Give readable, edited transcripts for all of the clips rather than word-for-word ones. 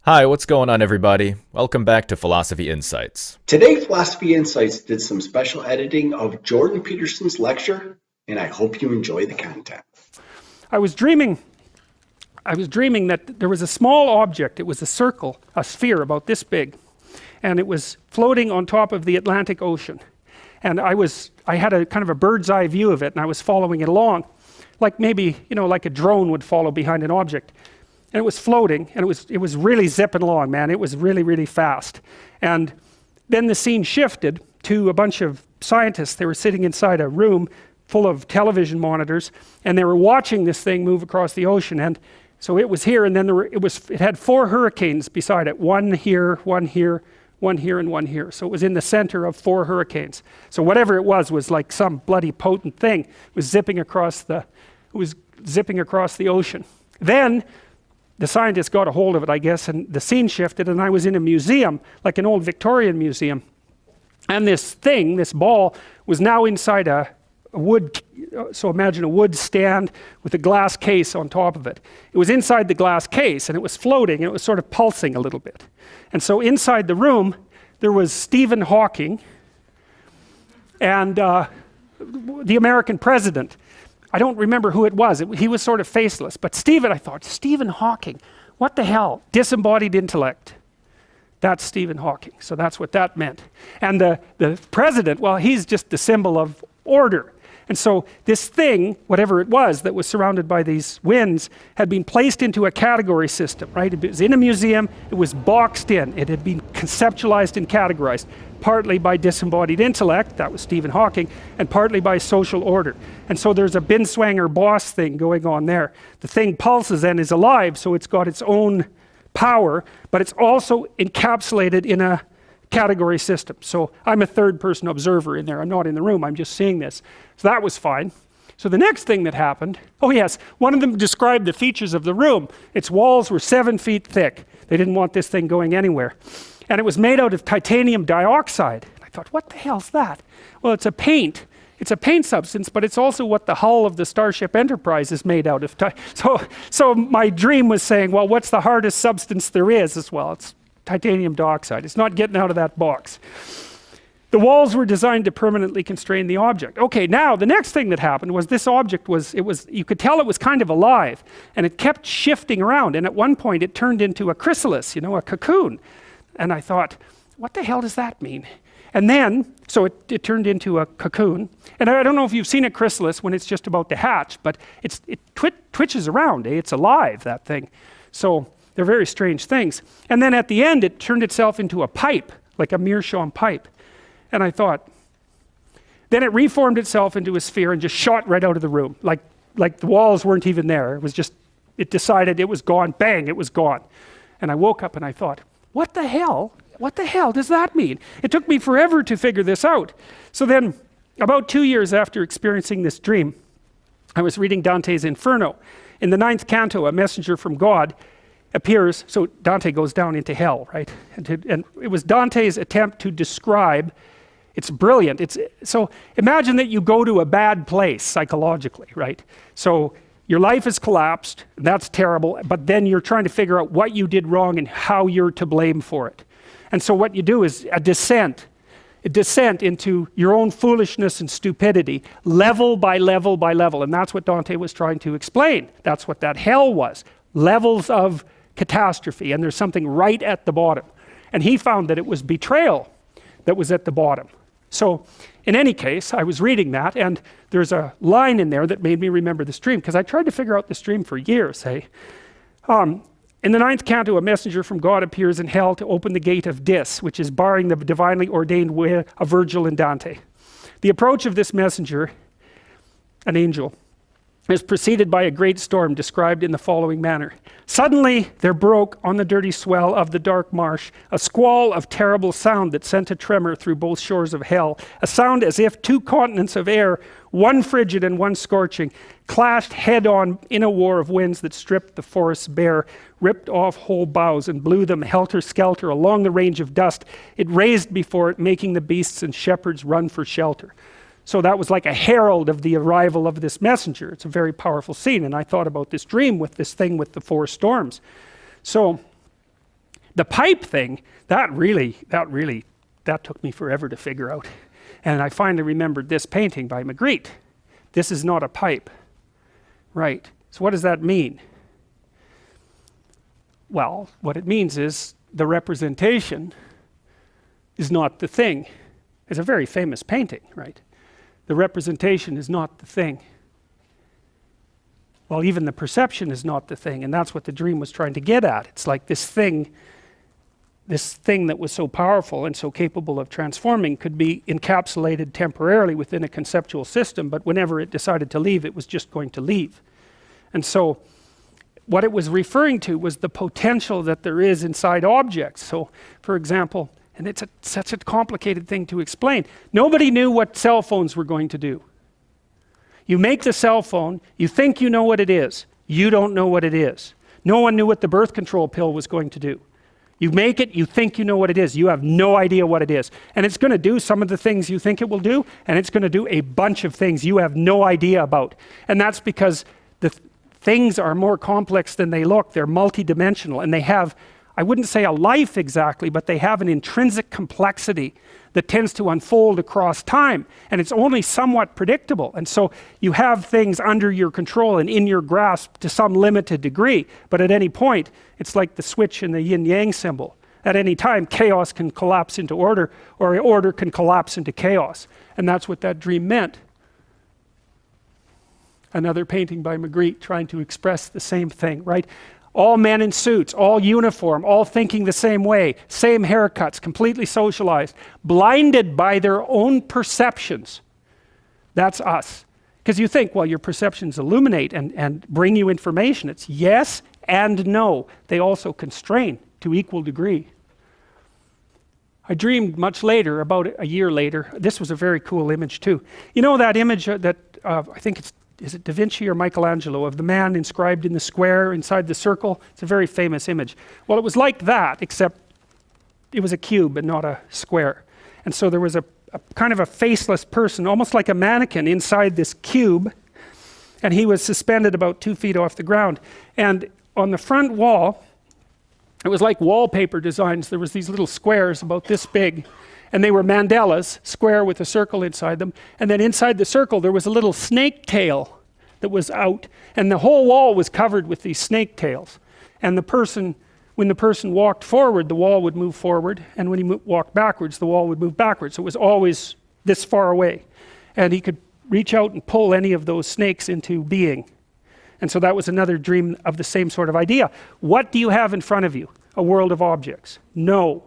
Hi, what's going on, everybody? Welcome back to Philosophy Insights. Today, Philosophy Insights did some special editing of Jordan Peterson's lecture, and I hope you enjoy the content. I was dreaming that there was a small object. It was a circle, a sphere about this big, and it was floating on top of the Atlantic Ocean. And I had a kind of a bird's eye view of it, and I was following it along, like maybe, like a drone would follow behind an object. And it was floating, and it was really zipping along, man. It was really, really fast. And then the scene shifted to a bunch of scientists. They were sitting inside a room full of television monitors, and they were watching this thing move across the ocean. And so it was here, and then it had 4 hurricanes beside it. One here, one here, one here, and one here. So it was in the center of 4 hurricanes. So whatever it was like some bloody potent thing. It was zipping across the ocean. Then the scientists got a hold of it, I guess, and the scene shifted, and I was in a museum, like an old Victorian museum. And this ball, was now inside a wood, so imagine a wood stand with a glass case on top of it. It was inside the glass case, and it was floating, and it was sort of pulsing a little bit. And so inside the room, there was Stephen Hawking and the American president. I don't remember who it was. He was sort of faceless. But I thought, Stephen Hawking, what the hell? Disembodied intellect. That's Stephen Hawking. So that's what that meant. And the president, well, he's just the symbol of order. And so this thing, whatever it was that was surrounded by these winds, had been placed into a category system, right? It was in a museum. It was boxed in. It had been conceptualized and categorized, partly by disembodied intellect, that was Stephen Hawking, and partly by social order. And so there's a Binswanger boss thing going on there. The thing pulses and is alive, so it's got its own power, but it's also encapsulated in a category system. So I'm a third-person observer in there. I'm not in the room, I'm just seeing this. So that was fine. So the next thing that happened, oh yes, one of them described the features of the room. Its walls were 7 feet thick. They didn't want this thing going anywhere. And it was made out of titanium dioxide. I thought, what the hell's that? Well, it's a paint. It's a paint substance, but it's also what the hull of the Starship Enterprise is made out of. So my dream was saying, well, what's the hardest substance there is as well? It's titanium dioxide. It's not getting out of that box. The walls were designed to permanently constrain the object. Okay, now the next thing that happened was this object you could tell it was kind of alive, and it kept shifting around, and at one point it turned into a chrysalis, a cocoon. And I thought, what the hell does that mean? And then, so it turned into a cocoon. And I don't know if you've seen a chrysalis when it's just about to hatch, but it twitches around, It's alive, that thing. So they're very strange things. And then at the end, it turned itself into a pipe, like a meerschaum pipe. And I thought, then it reformed itself into a sphere and just shot right out of the room. Like the walls weren't even there. It decided it was gone, bang, it was gone. And I woke up and I thought, what the hell does that mean? It took me forever to figure this out. So then, about 2 years after experiencing this dream, I was reading Dante's Inferno. In the 9th canto, a messenger from God appears, so Dante goes down into hell, right? And it was Dante's attempt to describe, it's brilliant. So imagine that you go to a bad place psychologically, right? So your life has collapsed, and that's terrible, but then you're trying to figure out what you did wrong and how you're to blame for it. And so what you do is a descent into your own foolishness and stupidity, level by level by level. And that's what Dante was trying to explain. That's what that hell was. Levels of catastrophe, and there's something right at the bottom. And he found that it was betrayal that was at the bottom. So in any case, I was reading that, and there's a line in there that made me remember this dream, because I tried to figure out this dream for years. In the 9th canto, a messenger from God appears in hell to open the gate of Dis, which is barring the divinely ordained way of Virgil and Dante. The approach of this messenger, an angel, is preceded by a great storm described in the following manner. Suddenly there broke on the dirty swell of the dark marsh a squall of terrible sound that sent a tremor through both shores of hell, a sound as if 2 continents of air, one frigid and one scorching, clashed head-on in a war of winds that stripped the forests bare, ripped off whole boughs and blew them helter-skelter along the range of dust. It raised before it, making the beasts and shepherds run for shelter. So that was like a herald of the arrival of this messenger. It's a very powerful scene, and I thought about this dream with this thing with the 4 storms. So The pipe thing, that took me forever to figure out. And I finally remembered this painting by Magritte. This is not a pipe. Right. So what does that mean? Well, what it means is the representation is not the thing. It's a very famous painting, right? The representation is not the thing. Well, even the perception is not the thing, and that's what the dream was trying to get at. It's like this thing that was so powerful and so capable of transforming could be encapsulated temporarily within a conceptual system, but whenever it decided to leave, it was just going to leave. And so what it was referring to was the potential that there is inside objects. So, for example, and it's such a complicated thing to explain, nobody knew what cell phones were going to do. You make the cell phone, you think you know what it is. You don't know what it is. No one knew what the birth control pill was going to do. You make it, you think you know what it is. You have no idea what it is. And it's going to do some of the things you think it will do, and it's going to do a bunch of things you have no idea about. And that's because the things are more complex than they look. They're multidimensional, and they have, I wouldn't say a life exactly, but they have an intrinsic complexity that tends to unfold across time, and it's only somewhat predictable. And so you have things under your control and in your grasp to some limited degree, but at any point, it's like the switch in the yin-yang symbol. At any time, chaos can collapse into order, or order can collapse into chaos. And that's what that dream meant. Another painting by Magritte trying to express the same thing, right? All men in suits, all uniform, all thinking the same way, same haircuts, completely socialized, blinded by their own perceptions. That's us. Because you think, well, your perceptions illuminate and bring you information. It's yes and no. They also constrain to equal degree. I dreamed much later, about a year later. This was a very cool image too. You know that image that I think is it Da Vinci or Michelangelo, of the man inscribed in the square inside the circle? It's a very famous image. Well, it was like that, except it was a cube and not a square. And so there was a kind of a faceless person, almost like a mannequin, inside this cube, and he was suspended about 2 feet off the ground. And on the front wall, it was like wallpaper designs. There was these little squares about this big, and they were mandalas, square with a circle inside them. And then inside the circle, there was a little snake tail that was out. And the whole wall was covered with these snake tails. And when the person walked forward, the wall would move forward. And when he walked backwards, the wall would move backwards. So it was always this far away. And he could reach out and pull any of those snakes into being. And so that was another dream of the same sort of idea. What do you have in front of you? A world of objects? No.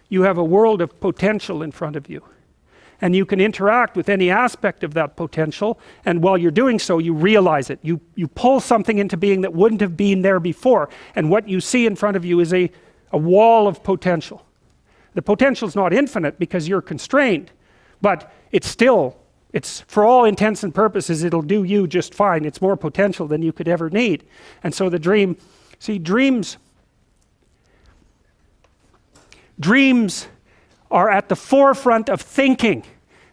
You have a world of potential in front of you. And you can interact with any aspect of that potential, and while you're doing so, you realize it. You pull something into being that wouldn't have been there before, and what you see in front of you is a wall of potential. The potential is not infinite because you're constrained, but it's for all intents and purposes, it'll do you just fine. It's more potential than you could ever need. And so the dream, dreams are at the forefront of thinking.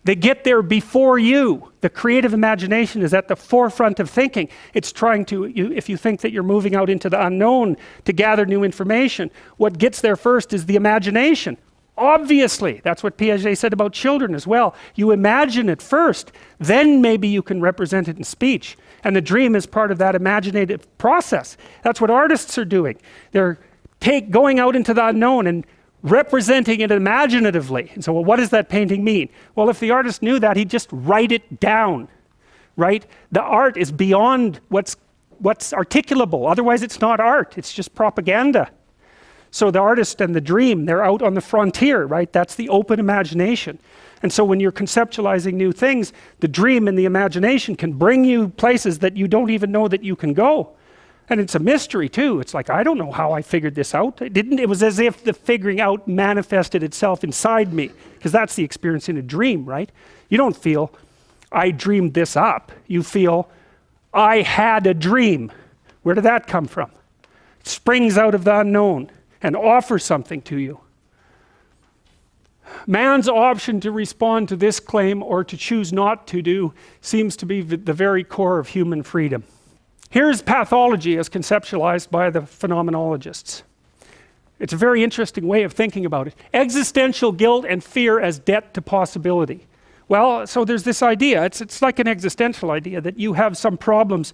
They get there before you. The creative imagination is at the forefront of thinking. It's trying to, if you think that you're moving out into the unknown to gather new information, what gets there first is the imagination. Obviously, that's what Piaget said about children as well. You imagine it first, then maybe you can represent it in speech. And the dream is part of that imaginative process. That's what artists are doing. They're going out into the unknown and representing it imaginatively. And so, well, what does that painting mean? Well, if the artist knew that, he'd just write it down, right? The art is beyond what's articulable. Otherwise, it's not art. It's just propaganda. So the artist and the dream, they're out on the frontier, right? That's the open imagination. And so when you're conceptualizing new things, the dream and the imagination can bring you places that you don't even know that you can go. And it's a mystery too. It's like, I don't know how I figured this out. It was as if the figuring out manifested itself inside me, because that's the experience in a dream, right? You don't feel, I dreamed this up. You feel, I had a dream. Where did that come from? It springs out of the unknown and offers something to you. Man's option to respond to this claim or to choose not to do seems to be the very core of human freedom. Here's pathology as conceptualized by the phenomenologists. It's a very interesting way of thinking about it. Existential guilt and fear as debt to possibility. Well, so there's this idea, it's like an existential idea, that you have some problems,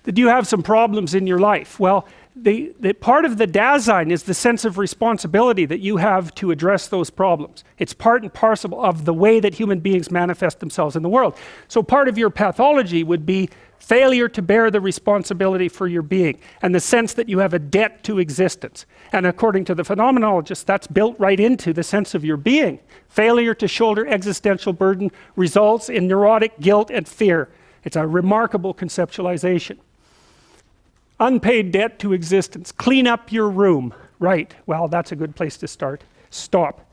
in your life. Well, the part of the Dasein is the sense of responsibility that you have to address those problems. It's part and parcel of the way that human beings manifest themselves in the world. So part of your pathology would be failure to bear the responsibility for your being, and the sense that you have a debt to existence. And according to the phenomenologists, that's built right into the sense of your being. Failure to shoulder existential burden results in neurotic guilt and fear. It's a remarkable conceptualization. Unpaid debt to existence. Clean up your room. Right, well, that's a good place to start. Stop.